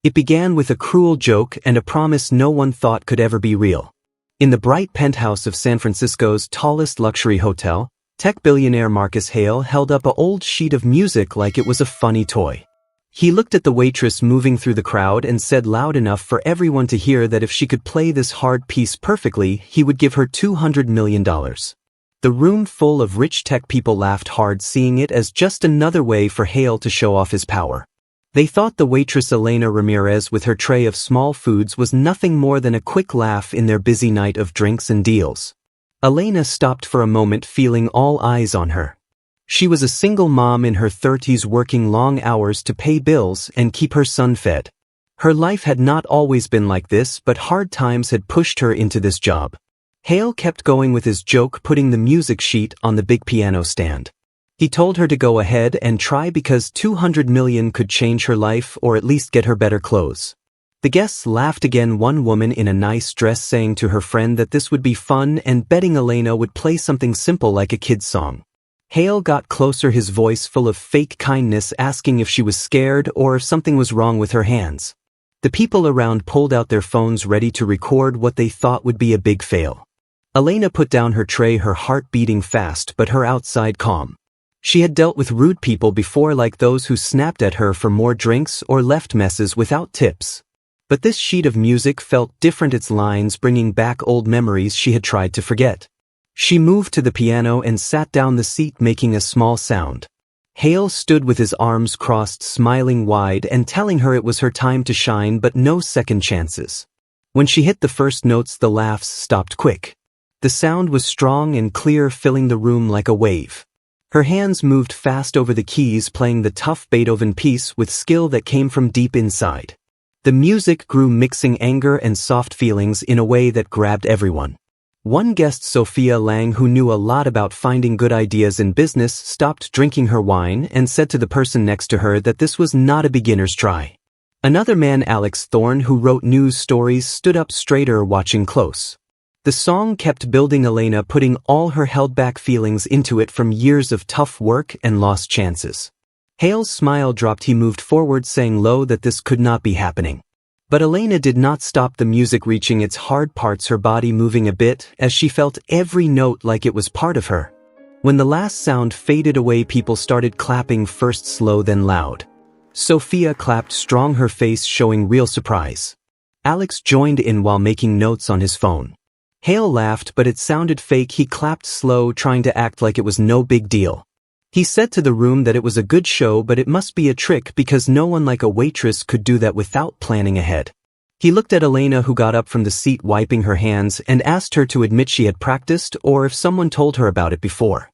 It began with a cruel joke and a promise no one thought could ever be real. In the bright penthouse of San Francisco's tallest luxury hotel, tech billionaire Marcus Hale held up an old sheet of music like it was a funny toy. He looked at the waitress moving through the crowd and said loud enough for everyone to hear that if she could play this hard piece perfectly, he would give her $200 million. The room full of rich tech people laughed hard, seeing it as just another way for Hale to show off his power. They thought the waitress Elena Ramirez with her tray of small foods was nothing more than a quick laugh in their busy night of drinks and deals. Elena stopped for a moment, feeling all eyes on her. She was a single mom in her 30s working long hours to pay bills and keep her son fed. Her life had not always been like this, but hard times had pushed her into this job. Hale kept going with his joke, putting the music sheet on the big piano stand. He told her to go ahead and try because $200 million could change her life or at least get her better clothes. The guests laughed again, one woman in a nice dress saying to her friend that this would be fun and betting Elena would play something simple like a kid's song. Hale got closer, his voice full of fake kindness, asking if she was scared or if something was wrong with her hands. The people around pulled out their phones ready to record what they thought would be a big fail. Elena put down her tray, her heart beating fast but her outside calm. She had dealt with rude people before, like those who snapped at her for more drinks or left messes without tips. But this sheet of music felt different, its lines bringing back old memories she had tried to forget. She moved to the piano and sat down the seat, making a small sound. Hale stood with his arms crossed, smiling wide and telling her it was her time to shine, but no second chances. When she hit the first notes, the laughs stopped quick. The sound was strong and clear, filling the room like a wave. Her hands moved fast over the keys, playing the tough Beethoven piece with skill that came from deep inside. The music grew, mixing anger and soft feelings in a way that grabbed everyone. One guest, Sophia Lang, who knew a lot about finding good ideas in business, stopped drinking her wine and said to the person next to her that this was not a beginner's try. Another man, Alex Thorne, who wrote news stories, stood up straighter, watching close. The song kept building, Elena putting all her held-back feelings into it from years of tough work and lost chances. Hale's smile dropped. He moved forward, saying low that this could not be happening. But Elena did not stop, the music reaching its hard parts, her body moving a bit as she felt every note like it was part of her. When the last sound faded away, people started clapping, first slow then loud. Sophia clapped strong, her face showing real surprise. Alex joined in while making notes on his phone. Hale laughed, but it sounded fake. He clapped slow, trying to act like it was no big deal. He said to the room that it was a good show, but it must be a trick because no one like a waitress could do that without planning ahead. He looked at Elena, who got up from the seat wiping her hands, and asked her to admit she had practiced or if someone told her about it before.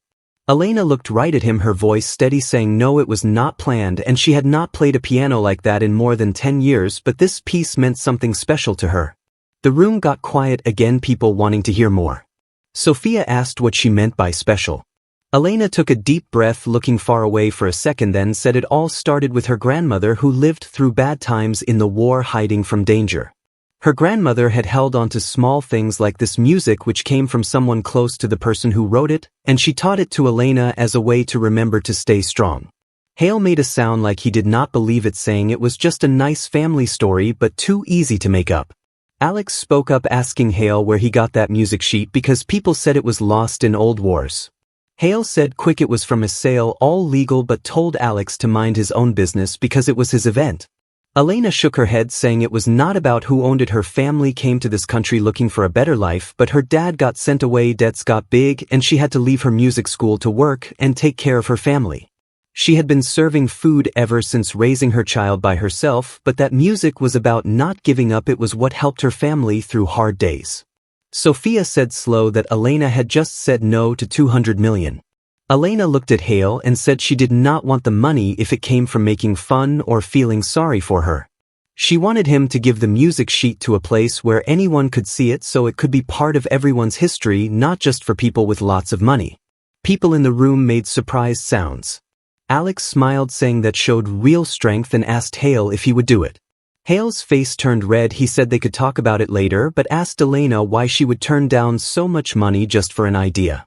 Elena looked right at him, her voice steady, saying no, it was not planned and she had not played a piano like that in more than 10 years, but this piece meant something special to her. The room got quiet again, people wanting to hear more. Sophia asked what she meant by special. Elena took a deep breath, looking far away for a second, then said it all started with her grandmother, who lived through bad times in the war, hiding from danger. Her grandmother had held on to small things like this music, which came from someone close to the person who wrote it, and she taught it to Elena as a way to remember to stay strong. Hale made a sound like he did not believe it, saying it was just a nice family story but too easy to make up. Alex spoke up, asking Hale where he got that music sheet because people said it was lost in old wars. Hale said quick it was from a sale, all legal, but told Alex to mind his own business because it was his event. Elena shook her head, saying it was not about who owned it. Her family came to this country looking for a better life, but her dad got sent away, debts got big, and she had to leave her music school to work and take care of her family. She had been serving food ever since, raising her child by herself, but that music was about not giving up. It was what helped her family through hard days. Sophia said slow that Elena had just said no to $200 million. Elena looked at Hale and said she did not want the money if it came from making fun or feeling sorry for her. She wanted him to give the music sheet to a place where anyone could see it, so it could be part of everyone's history, not just for people with lots of money. People in the room made surprised sounds. Alex smiled, saying that showed real strength, and asked Hale if he would do it. Hale's face turned red. He said they could talk about it later, but asked Elena why she would turn down so much money just for an idea.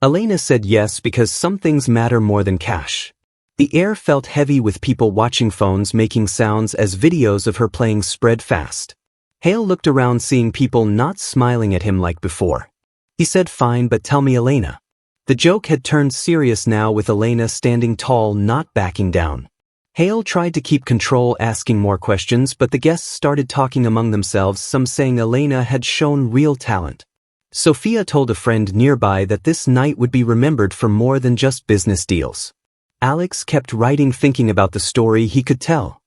Elena said yes, because some things matter more than cash. The air felt heavy with people watching, phones making sounds as videos of her playing spread fast. Hale looked around, seeing people not smiling at him like before. He said, "Fine, but tell me, Elena." The joke had turned serious now, with Elena standing tall, not backing down. Hale tried to keep control, asking more questions, but the guests started talking among themselves, some saying Elena had shown real talent. Sophia told a friend nearby that this night would be remembered for more than just business deals. Alex kept writing, thinking about the story he could tell.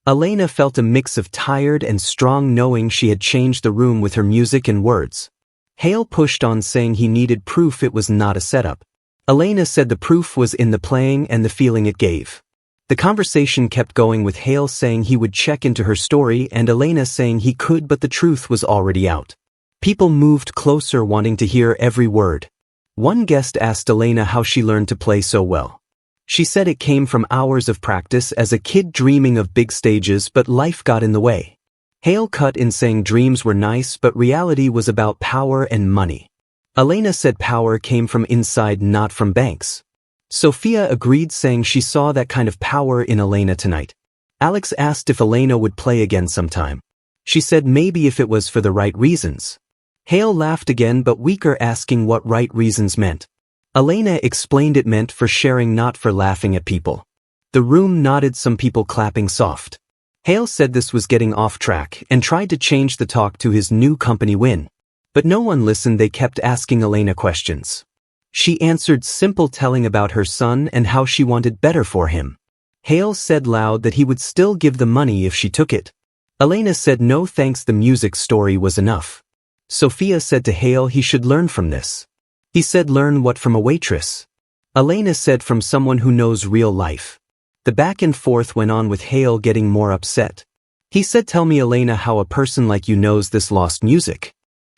Elena felt a mix of tired and strong, knowing she had changed the room with her music and words. Hale pushed on, saying he needed proof it was not a setup. Elena said the proof was in the playing and the feeling it gave. The conversation kept going, with Hale saying he would check into her story and Elena saying he could, but the truth was already out. People moved closer, wanting to hear every word. One guest asked Elena how she learned to play so well. She said it came from hours of practice as a kid, dreaming of big stages, but life got in the way. Hale cut in, saying dreams were nice, but reality was about power and money. Elena said power came from inside, not from banks. Sophia agreed, saying she saw that kind of power in Elena tonight. Alex asked if Elena would play again sometime. She said maybe if it was for the right reasons. Hale laughed again, but weaker, asking what right reasons meant. Elena explained it meant for sharing, not for laughing at people. The room nodded, some people clapping soft. Hale said this was getting off track and tried to change the talk to his new company win. But no one listened, they kept asking Elena questions. She answered simple, telling about her son and how she wanted better for him. Hale said loud that he would still give the money if she took it. Elena said no thanks, the music story was enough. Sophia said to Hale he should learn from this. He said, learn what, from a waitress? Elena said, from someone who knows real life. The back and forth went on, with Hale getting more upset. He said, tell me, Elena, how a person like you knows this lost music.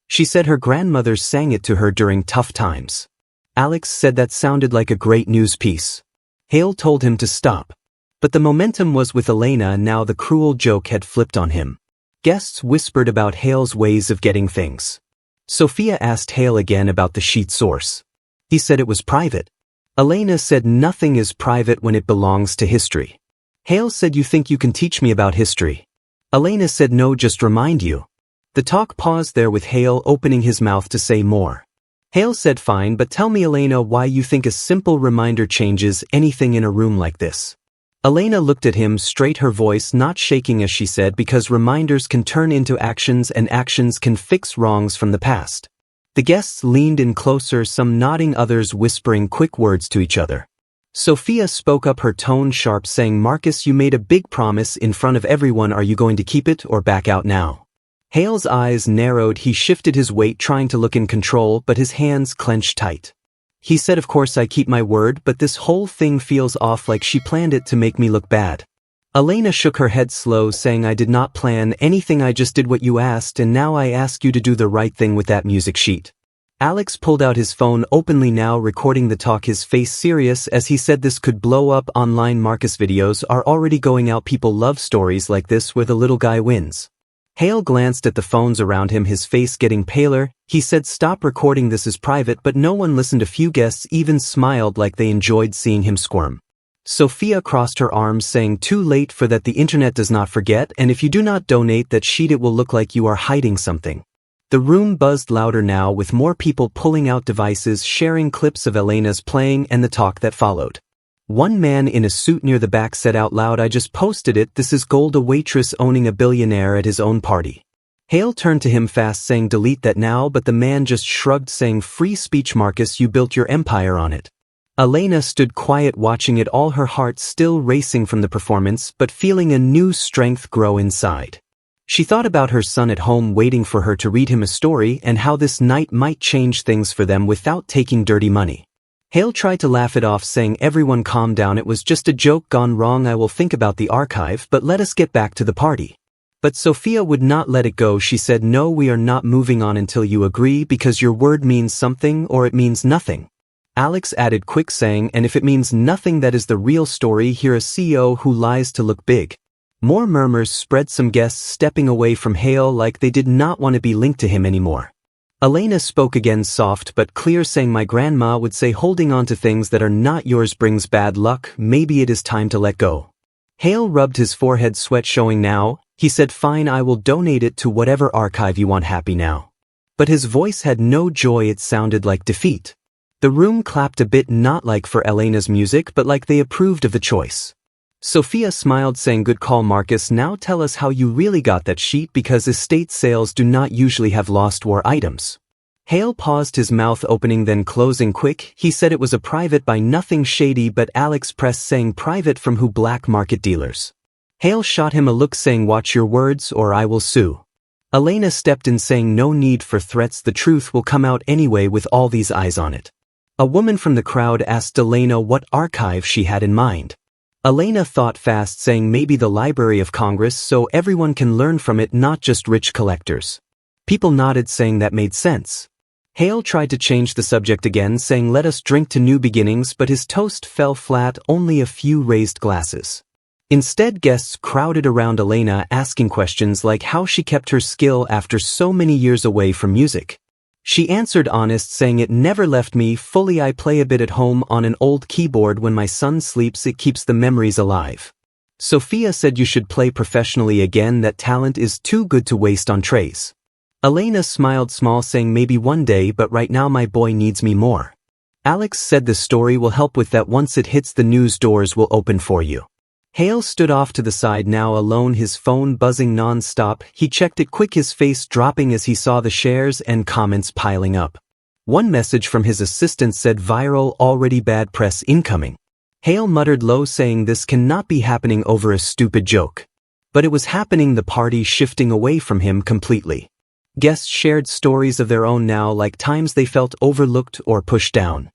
She said her grandmothers sang it to her during tough times. Alex said that sounded like a great news piece. Hale told him to stop. But the momentum was with Elena, and now the cruel joke had flipped on him. Guests whispered about Hale's ways of getting things. Sophia asked Hale again about the sheet source. He said it was private. Elena said nothing is private when it belongs to history. Hale said, you think you can teach me about history? Elena said no, just remind you. The talk paused there, with Hale opening his mouth to say more. Hale said, fine, but tell me, Elena, why you think a simple reminder changes anything in a room like this. Elena looked at him straight, her voice not shaking, as she said, because reminders can turn into actions and actions can fix wrongs from the past. The guests leaned in closer, some nodding, others whispering quick words to each other. Sophia spoke up, her tone sharp, saying, Marcus, you made a big promise in front of everyone. Are you going to keep it or back out now? Hale's eyes narrowed. He shifted his weight, trying to look in control, but his hands clenched tight. He said, of course I keep my word, but this whole thing feels off, like she planned it to make me look bad. Elena shook her head slow, saying, I did not plan anything, I just did what you asked, and now I ask you to do the right thing with that music sheet. Alex pulled out his phone, openly now recording the talk, his face serious as he said this could blow up online. Marcus, videos are already going out, people love stories like this where the little guy wins. Hale glanced at the phones around him, his face getting paler. He said, stop recording, this is private, but no one listened. A few guests even smiled like they enjoyed seeing him squirm. Sophia crossed her arms, saying, too late for that, the internet does not forget, and if you do not donate that sheet it will look like you are hiding something. The room buzzed louder now, with more people pulling out devices, sharing clips of Elena's playing and the talk that followed. One man in a suit near the back said out loud, I just posted it, this is gold, a waitress owning a billionaire at his own party. Hale turned to him fast, saying, delete that now, but the man just shrugged, saying, free speech, Marcus, you built your empire on it. Elena stood quiet, watching it all, her heart still racing from the performance, but feeling a new strength grow inside. She thought about her son at home, waiting for her to read him a story, and how this night might change things for them without taking dirty money. Hale tried to laugh it off, saying, everyone calm down, it was just a joke gone wrong, I will think about the archive, but let us get back to the party. But Sophia would not let it go. She said, no, we are not moving on until you agree, because your word means something or it means nothing. Alex added quick, saying, and if it means nothing, that is the real story, here a CEO who lies to look big. More murmurs spread, some guests stepping away from Hale like they did not want to be linked to him anymore. Elena spoke again soft but clear, saying my grandma would say holding on to things that are not yours brings bad luck. Maybe it is time to let go. Hale rubbed his forehead, sweat showing now. He said fine, I will donate it to whatever archive you want. Happy now. But his voice had no joy, it sounded like defeat. The room clapped a bit, not like for Elena's music but like they approved of the choice. Sophia smiled, saying good call Marcus, now tell us how you really got that sheet, because estate sales do not usually have lost war items. Hale paused, his mouth opening then closing quick. He said it was a private buy, nothing shady, but Alex pressed, saying private from who? Black market dealers. Hale shot him a look, saying watch your words or I will sue. Elena stepped in, saying no need for threats, the truth will come out anyway with all these eyes on it. A woman from the crowd asked Elena what archive she had in mind. Elena thought fast, saying maybe the Library of Congress, so everyone can learn from it, not just rich collectors. People nodded, saying that made sense. Hale tried to change the subject again, saying let us drink to new beginnings, but his toast fell flat, only a few raised glasses. Instead, guests crowded around Elena, asking questions like how she kept her skill after so many years away from music. She answered honest, saying it never left me fully, I play a bit at home on an old keyboard when my son sleeps, it keeps the memories alive. Sophia said you should play professionally again, that talent is too good to waste on trays. Elena smiled small, saying maybe one day, but right now my boy needs me more. Alex said the story will help with that, once it hits the news doors will open for you. Hale stood off to the side, now alone, his phone buzzing non-stop. He checked it quick, his face dropping as he saw the shares and comments piling up. One message from his assistant said viral, already bad press incoming. Hale muttered low, saying this cannot be happening over a stupid joke. But it was happening, the party shifting away from him completely. Guests shared stories of their own now, like times they felt overlooked or pushed down.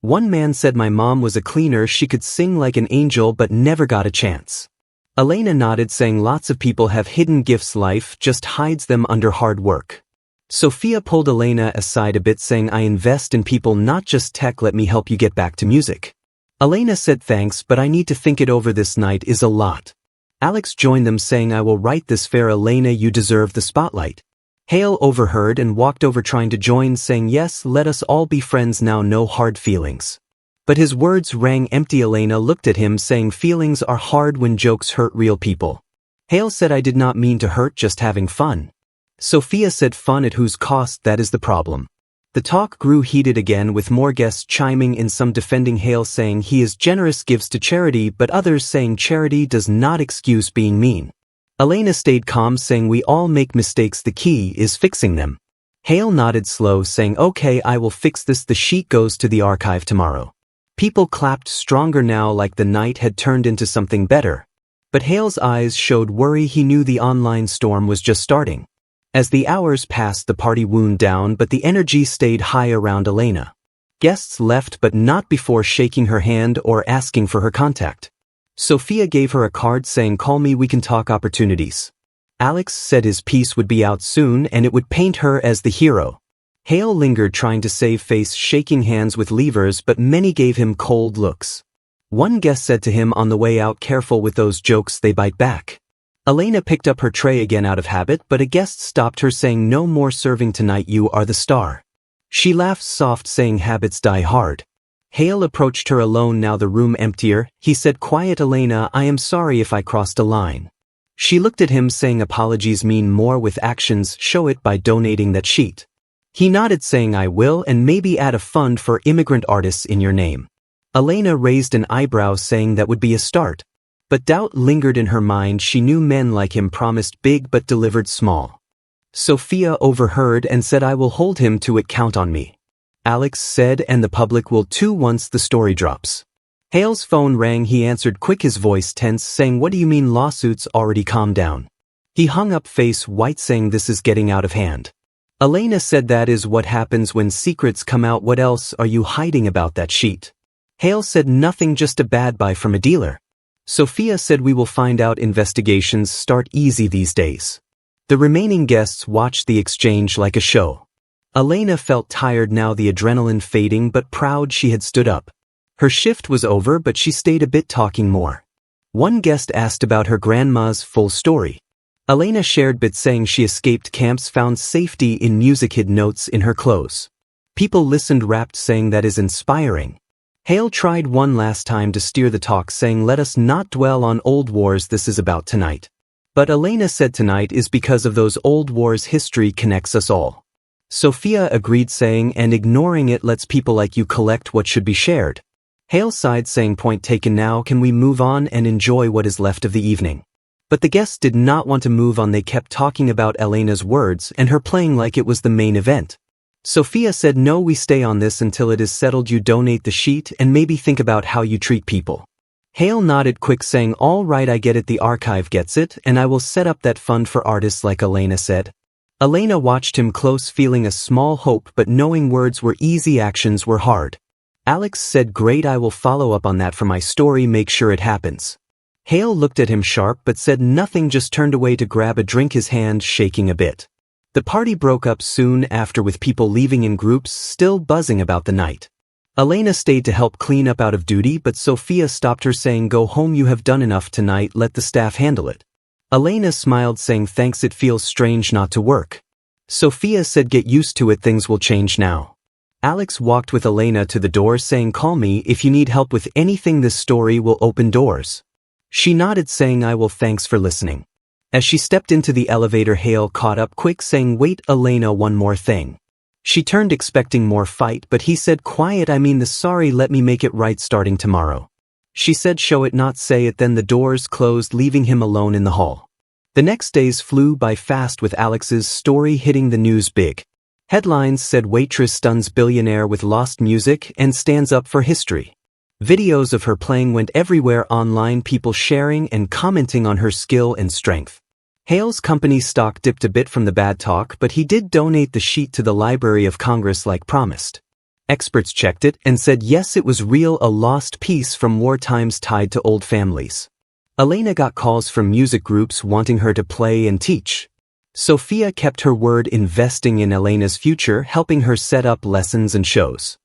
One man said my mom was a cleaner, she could sing like an angel but never got a chance. Elena nodded, saying lots of people have hidden gifts, life just hides them under hard work. Sophia pulled Elena aside a bit, saying I invest in people, not just tech, let me help you get back to music. Elena said thanks, but I need to think it over, this night is a lot. Alex joined them, saying I will write this fair, Elena, you deserve the spotlight. Hale overheard and walked over, trying to join, saying yes, let us all be friends now, no hard feelings. But his words rang empty. Elena looked at him, saying feelings are hard when jokes hurt real people. Hale said I did not mean to hurt, just having fun. Sophia said fun at whose cost, that is the problem. The talk grew heated again, with more guests chiming in, some defending Hale, saying he is generous, gives to charity, but others saying charity does not excuse being mean. Elena stayed calm, saying we all make mistakes, the key is fixing them. Hale nodded slow, saying okay, I will fix this, the sheet goes to the archive tomorrow. People clapped stronger now, like the night had turned into something better. But Hale's eyes showed worry, he knew the online storm was just starting. As the hours passed, the party wound down, but the energy stayed high around Elena. Guests left, but not before shaking her hand or asking for her contact. Sophia gave her a card, saying call me, we can talk opportunities. Alex said his piece would be out soon and it would paint her as the hero. Hale lingered, trying to save face, shaking hands with leavers, but many gave him cold looks. One guest said to him on the way out, careful with those jokes, they bite back. Elena picked up her tray again out of habit, but a guest stopped her, saying no more serving tonight, you are the star. She laughed soft, saying habits die hard. Hale approached her alone, now the room emptier. He said quiet, Elena, I am sorry if I crossed a line. She looked at him, saying apologies mean more with actions, show it by donating that sheet. He nodded, saying I will, and maybe add a fund for immigrant artists in your name. Elena raised an eyebrow, saying that would be a start. But doubt lingered in her mind, she knew men like him promised big but delivered small. Sophia overheard and said I will hold him to it, count on me. Alex said, and the public will too once the story drops. Hale's phone rang, he answered quick, his voice tense, saying what do you mean, lawsuits already, calm down. He hung up, face white, saying this is getting out of hand. Elena said that is what happens when secrets come out, what else are you hiding about that sheet? Hale said nothing, just a bad buy from a dealer. Sophia said we will find out, investigations start easy these days. The remaining guests watched the exchange like a show. Elena felt tired now, the adrenaline fading, but proud she had stood up. Her shift was over, but she stayed a bit, talking more. One guest asked about her grandma's full story. Elena shared bits saying she escaped camps, found safety in music, hid notes in her clothes. People listened rapt, saying that is inspiring. Hale tried one last time to steer the talk, saying let us not dwell on old wars, this is about tonight. But Elena said tonight is because of those old wars, history connects us all. Sophia agreed, saying and ignoring it lets people like you collect what should be shared. Hale sighed, saying point taken, now can we move on and enjoy what is left of the evening? But the guests did not want to move on, they kept talking about Elena's words and her playing like it was the main event. Sophia said no, we stay on this until it is settled, you donate the sheet and maybe think about how you treat people. Hale nodded quick, saying all right, I get it, the archive gets it, and I will set up that fund for artists like Elena said. Elena watched him close, feeling a small hope, but knowing words were easy, actions were hard. Alex said great, I will follow up on that for my story, make sure it happens. Hale looked at him sharp but said nothing, just turned away to grab a drink, his hand shaking a bit. The party broke up soon after, with people leaving in groups, still buzzing about the night. Elena stayed to help clean up out of duty, but Sophia stopped her, saying go home, you have done enough tonight, let the staff handle it. Elena smiled, saying thanks, it feels strange not to work. Sophia said get used to it, things will change now. Alex walked with Elena to the door, saying call me if you need help with anything, this story will open doors. She nodded, saying I will, thanks for listening. As she stepped into the elevator, Hale caught up quick, saying wait Elena, one more thing. She turned expecting more fight, but he said quiet, I mean the sorry, let me make it right starting tomorrow. She said show it not say it, then the doors closed, leaving him alone in the hall. The next days flew by fast, with Alex's story hitting the news big. Headlines said waitress stuns billionaire with lost music and stands up for history. Videos of her playing went everywhere online, people sharing and commenting on her skill and strength. Hale's company's stock dipped a bit from the bad talk, but he did donate the sheet to the Library of Congress like promised. Experts checked it and said yes, it was real, a lost piece from war times tied to old families. Elena got calls from music groups wanting her to play and teach. Sophia kept her word, investing in Elena's future, helping her set up lessons and shows.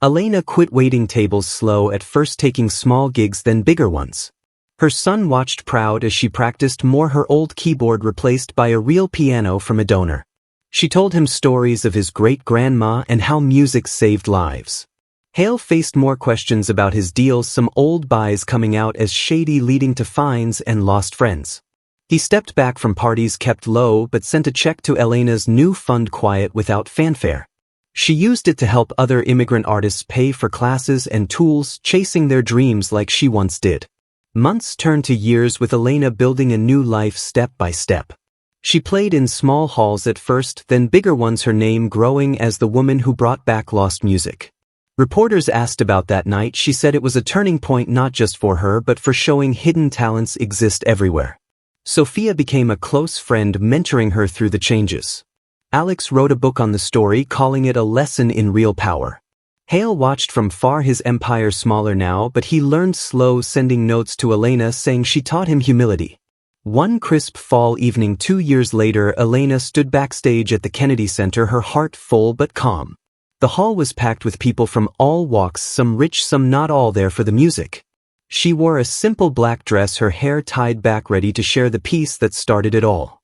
Elena quit waiting tables slow at first, taking small gigs then bigger ones. Her son watched proud as she practiced more, her old keyboard replaced by a real piano from a donor. She told him stories of his great-grandma and how music saved lives. Hale faced more questions about his deals, some old buys coming out as shady, leading to fines and lost friends. He stepped back from parties, kept low, but sent a check to Elena's new fund quiet without fanfare. She used it to help other immigrant artists pay for classes and tools, chasing their dreams like she once did. Months turned to years, with Elena building a new life step by step. She played in small halls at first, then bigger ones, her name growing as the woman who brought back lost music. Reporters asked about that night. She said it was a turning point, not just for her but for showing hidden talents exist everywhere. Sophia became a close friend, mentoring her through the changes. Alex wrote a book on the story, calling it A Lesson in Real Power. Hale watched from far, his empire smaller now, but he learned slow, sending notes to Elena saying she taught him humility. One crisp fall evening 2 years later, Elena stood backstage at the Kennedy Center, her heart full but calm. The hall was packed with people from all walks, some rich, some not, all there for the music. She wore a simple black dress, her hair tied back, ready to share the piece that started it all.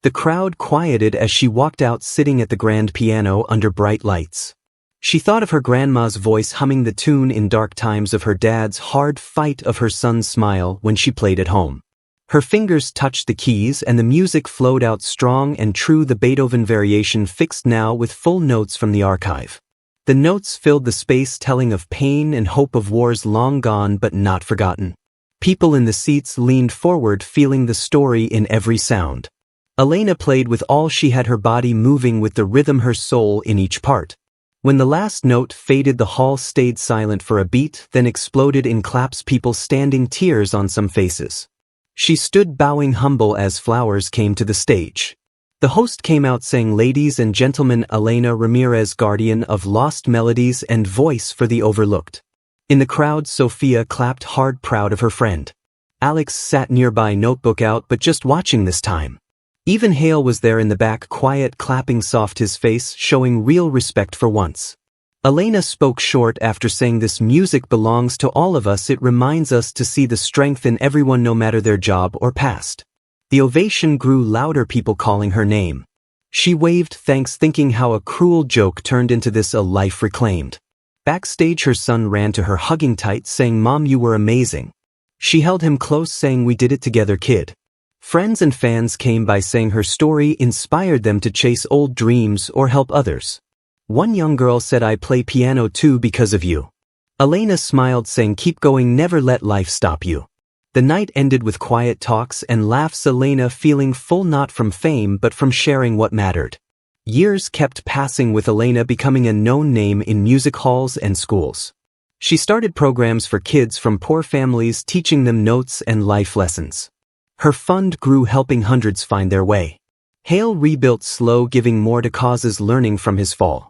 The crowd quieted as she walked out, sitting at the grand piano under bright lights. She thought of her grandma's voice humming the tune in dark times, of her dad's hard fight, of her son's smile when she played at home. Her fingers touched the keys and the music flowed out strong and true, the Beethoven variation fixed now with full notes from the archive. The notes filled the space, telling of pain and hope, of wars long gone but not forgotten. People in the seats leaned forward, feeling the story in every sound. Elena played with all she had, her body moving with the rhythm, her soul in each part. When the last note faded, the hall stayed silent for a beat, then exploded in claps, people standing, tears on some faces. She stood bowing, humble, as flowers came to the stage. The host came out saying, ladies and gentlemen, Elena Ramirez, guardian of lost melodies and voice for the overlooked. In the crowd, Sophia clapped hard, proud of her friend. Alex sat nearby, notebook out, but just watching this time. Even Hale was there in the back, quiet, clapping soft, his face showing real respect for once. Elena spoke short after saying, this music belongs to all of us, it reminds us to see the strength in everyone no matter their job or past. The ovation grew louder, people calling her name. She waved thanks, thinking how a cruel joke turned into this a life reclaimed. Backstage, her son ran to her, hugging tight, saying, "Mom, you were amazing." She held him close, saying, "We did it together, kid." Friends and fans came by, saying her story inspired them to chase old dreams or help others. One young girl said, "I play piano too because of you." Elena smiled, saying, "Keep going, never let life stop you." The night ended with quiet talks and laughs, Elena feeling full, not from fame but from sharing what mattered. Years kept passing, with Elena becoming a known name in music halls and schools. She started programs for kids from poor families, teaching them notes and life lessons. Her fund grew, helping hundreds find their way. Hale rebuilt slow, giving more to causes, learning from his fall.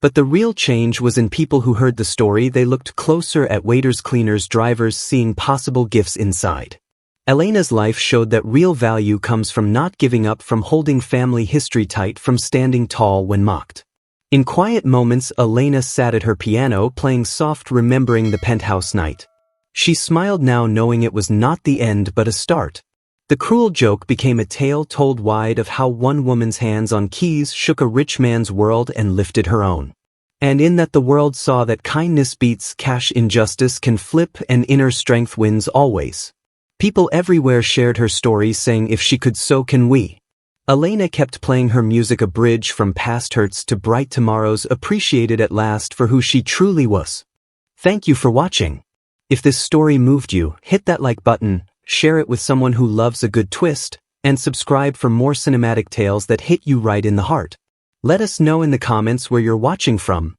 But the real change was in people who heard the story. They looked closer at waiters, cleaners, drivers, seeing possible gifts inside. Elena's life showed that real value comes from not giving up, from holding family history tight, from standing tall when mocked. In quiet moments, Elena sat at her piano, playing soft, remembering the penthouse night. She smiled now, knowing it was not the end but a start. The cruel joke became a tale told wide of how one woman's hands on keys shook a rich man's world and lifted her own. And in that, the world saw that kindness beats cash, injustice can flip, and inner strength wins always. People everywhere shared her story, saying, "If she could, so can we." Elena kept playing her music, a bridge from past hurts to bright tomorrows, appreciated at last for who she truly was. Thank you for watching. If this story moved you, hit that like button, share it with someone who loves a good twist, and subscribe for more cinematic tales that hit you right in the heart. Let us know in the comments where you're watching from.